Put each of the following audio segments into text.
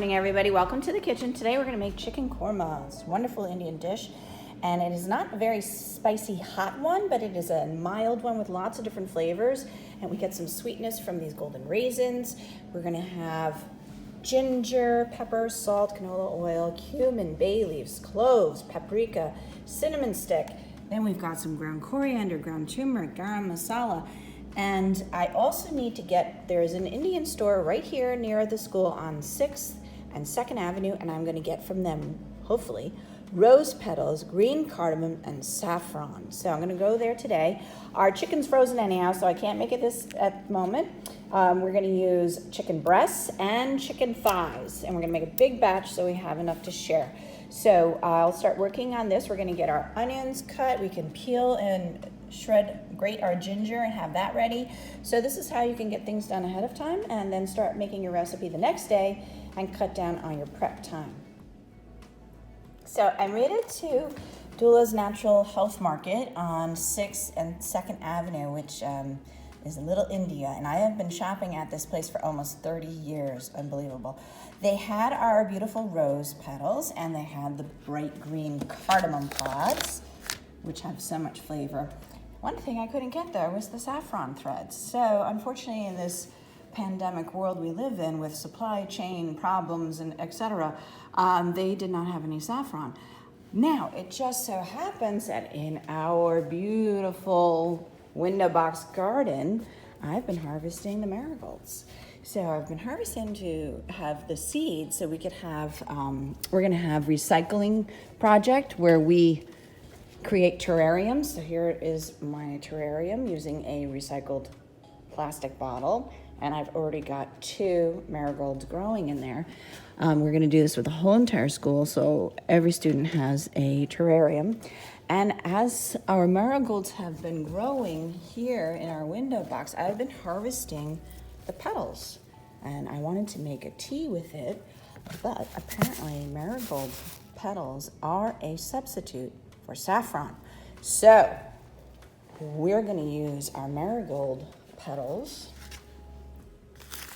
morning, everybody. Welcome to the kitchen. Today we're going to make chicken korma. It's a wonderful Indian dish, and it is not a very spicy hot one, but it is a mild one with lots of different flavors, and we get some sweetness from these golden raisins. We're going to have ginger, pepper, salt, canola oil, cumin, bay leaves, cloves, paprika, cinnamon stick. Then we've got some ground coriander, ground turmeric, garam masala. And I also need to get, there's an Indian store right here near the school on 6th and 2nd Avenue, and I'm gonna get from them, hopefully, rose petals, green cardamom, and saffron. So I'm gonna go there today. Our chicken's frozen anyhow, so I can't make it this at the moment. We're gonna use chicken breasts and chicken thighs, and we're gonna make a big batch so we have enough to share. So I'll start working on this. We're gonna get our onions cut. We can peel and grate our ginger and have that ready. So this is how you can get things done ahead of time and then start making your recipe the next day and cut down on your prep time. So I'm rated to Doula's Natural Health Market on 6th and 2nd Avenue, which is Little India, and I have been shopping at this place for almost 30 years. Unbelievable. They had our beautiful rose petals, and they had the bright green cardamom pods, which have so much flavor. One thing I couldn't get though was the saffron threads. So unfortunately, in this pandemic world we live in with supply chain problems and etc., they did not have any saffron. Now, it just so happens that in our beautiful window box garden, I've been harvesting the marigolds. So I've been harvesting to have the seeds so we could have, we're gonna have recycling project where we create terrariums. So here is my terrarium using a recycled plastic bottle, and I've already got 2 marigolds growing in there. We're gonna do this with the whole entire school, so every student has a terrarium. And as our marigolds have been growing here in our window box, I've been harvesting the petals, and I wanted to make a tea with it, but apparently marigold petals are a substitute for saffron. So we're gonna use our marigold petals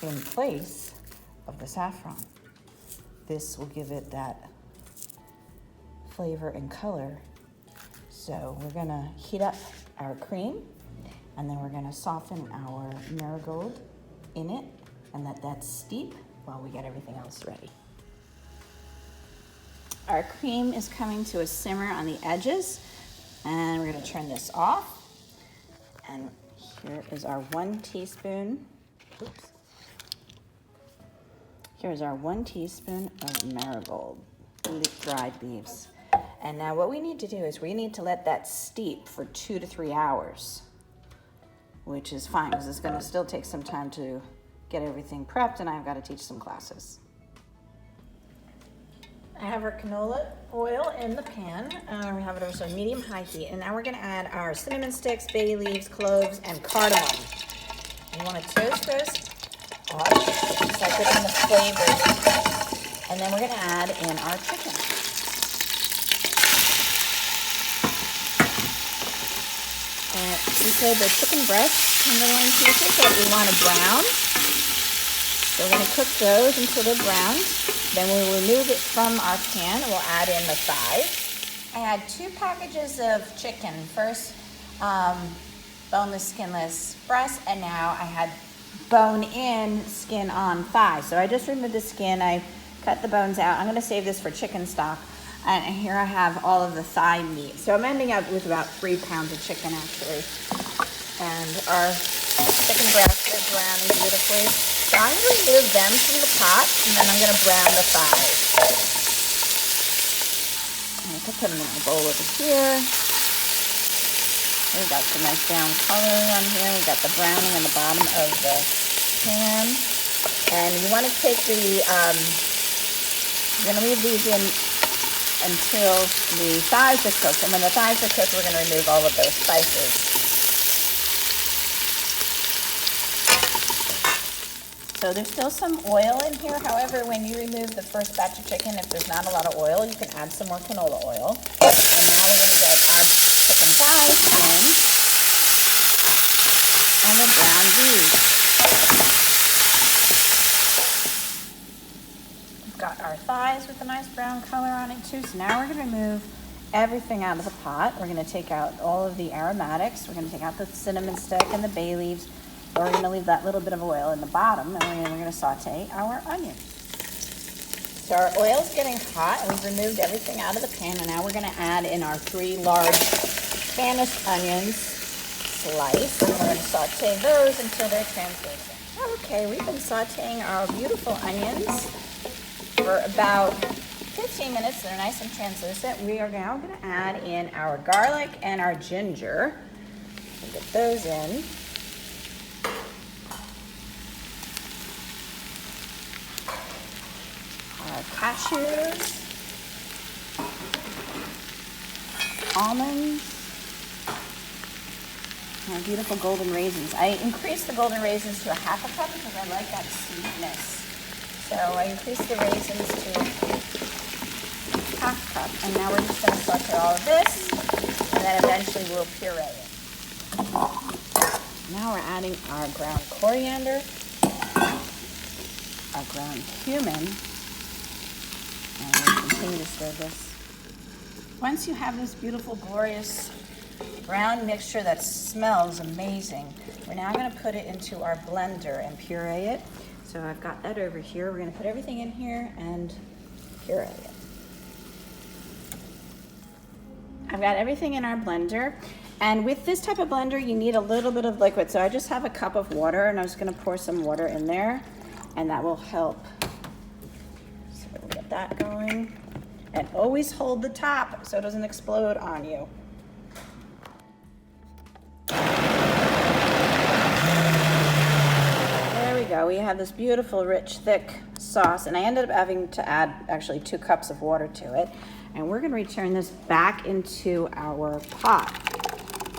in place of the saffron. This will give it that flavor and color. So we're gonna heat up our cream, and then we're gonna soften our marigold in it and let that steep while we get everything else ready. Our cream is coming to a simmer on the edges, and we're gonna turn this off. And here is our 1 teaspoon, Here's our 1 teaspoon of marigold, dried leaves. And now what we need to do is we need to let that steep for 2 to 3 hours, which is fine because it's gonna still take some time to get everything prepped, and I've gotta teach some classes. I have our canola oil in the pan. We have it over so medium-high heat. And now we're gonna add our cinnamon sticks, bay leaves, cloves, and cardamom. You wanna toast those up, just like getting the flavors. And then we're gonna add in our chicken. And we said the chicken breasts, tenderloin pieces that we wanna brown. So we're gonna cook those until they're brown. Then we'll remove it from our pan and we'll add in the thighs. I had 2 packages of chicken. First, boneless, skinless breast, and now I had bone-in, skin-on thighs. So I just removed the skin, I cut the bones out. I'm gonna save this for chicken stock. And here I have all of the thigh meat. So I'm ending up with about 3 pounds of chicken actually. And our chicken breasts are browning beautifully. So I'm going to remove them from the pot, and then I'm going to brown the thighs. And I can put them in a bowl over here. We've got some nice brown color on here. We've got the browning on the bottom of the pan. And you want to take the, you're going to leave these in until the thighs are cooked. And when the thighs are cooked, we're going to remove all of those spices. So there's still some oil in here. However, when you remove the first batch of chicken, if there's not a lot of oil, you can add some more canola oil. And now we're going to get our chicken thighs in and the brown these. We've got our thighs with a nice brown color on it too. So now we're going to remove everything out of the pot. We're going to take out all of the aromatics. We're going to take out the cinnamon stick and the bay leaves. We're going to leave that little bit of oil in the bottom, and we're going to saute our onions. So our oil's getting hot, and we've removed everything out of the pan, and now we're going to add in our 3 large Spanish onions sliced. And we're going to saute those until they're translucent. Okay, we've been sauteing our beautiful onions for about 15 minutes. They're nice and translucent. We are now going to add in our garlic and our ginger. We'll get those in. Our cashews, almonds, and our beautiful golden raisins. I increased the golden raisins to a ½ cup because I like that sweetness. So I increased the raisins to ½ cup, and now we're just going to saute all of this, and then eventually we'll puree it. Now we're adding our ground coriander, our ground cumin, and we'll continue to stir this. Once you have this beautiful, glorious brown mixture that smells amazing, we're now going to put it into our blender and puree it. So I've got that over here. We're going to put everything in here and puree it. I've got everything in our blender. And with this type of blender, you need a little bit of liquid. So I just have a cup of water, and I'm just going to pour some water in there, and that will help. So we'll get that going. And always hold the top so it doesn't explode on you. There we go. We have this beautiful, rich, thick sauce, and I ended up having to add actually 2 cups of water to it. And we're going to return this back into our pot.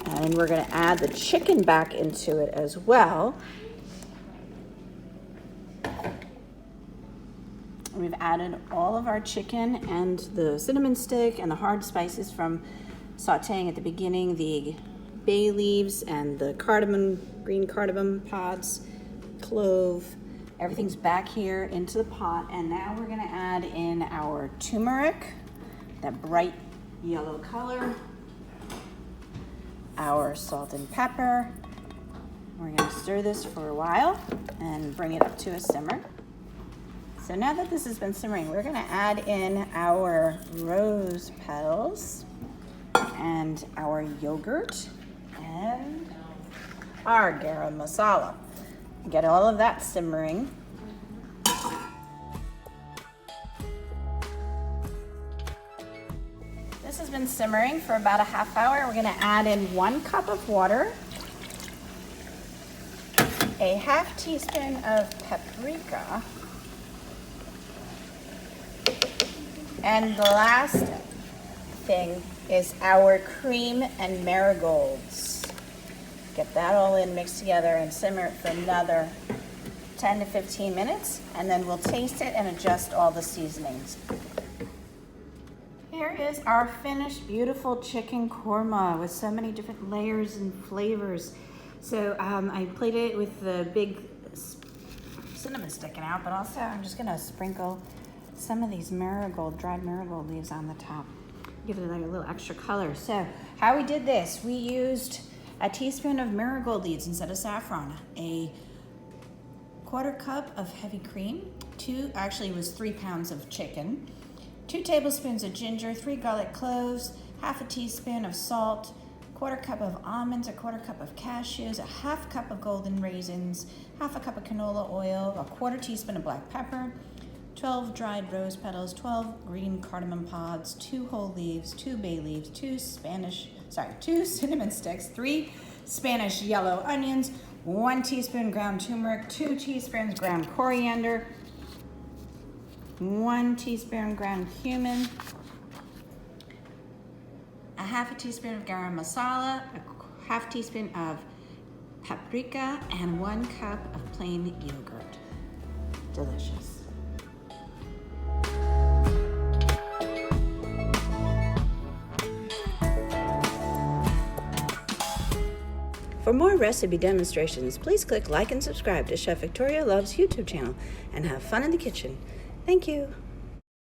And we're going to add the chicken back into it as well. We've added all of our chicken and the cinnamon stick and the hard spices from sauteing at the beginning, the bay leaves and the cardamom, green cardamom pods, clove. Everything's back here into the pot, and now we're going to add in our turmeric, that bright yellow color, our salt and pepper. We're going to stir this for a while and bring it up to a simmer. So now that this has been simmering, we're going to add in our rose petals and our yogurt and our garam masala. Get all of that simmering. This has been simmering for about a ½ hour. We're going to add in 1 cup of water, a ½ teaspoon of paprika, and the last thing is our cream and marigolds. Get that all in, mixed together, and simmer it for another 10 to 15 minutes, and then we'll taste it and adjust all the seasonings. Here is our finished, beautiful chicken korma with so many different layers and flavors. So I plated it with the big cinnamon sticking out, but also I'm just gonna sprinkle some of these dried marigold leaves on the top. Give it like a little extra color. So how we did this, we used a teaspoon of marigold leaves instead of saffron, a ¼ cup of heavy cream, actually it was 3 pounds of chicken, 2 tablespoons of ginger, 3 garlic cloves, ½ teaspoon of salt, ¼ cup of almonds, a ¼ cup of cashews, a ½ cup of golden raisins, ½ cup of canola oil, a ¼ teaspoon of black pepper, 12 dried rose petals, 12 green cardamom pods, 2 whole leaves, 2 bay leaves, 2 cinnamon sticks, 3 Spanish yellow onions, 1 teaspoon ground turmeric, 2 teaspoons ground coriander, 1 teaspoon ground cumin, a ½ teaspoon of garam masala, a ½ teaspoon of paprika, and 1 cup of plain yogurt. Delicious. For more recipe demonstrations, please click like and subscribe to Chef Victoria Loves YouTube channel and have fun in the kitchen. Thank you.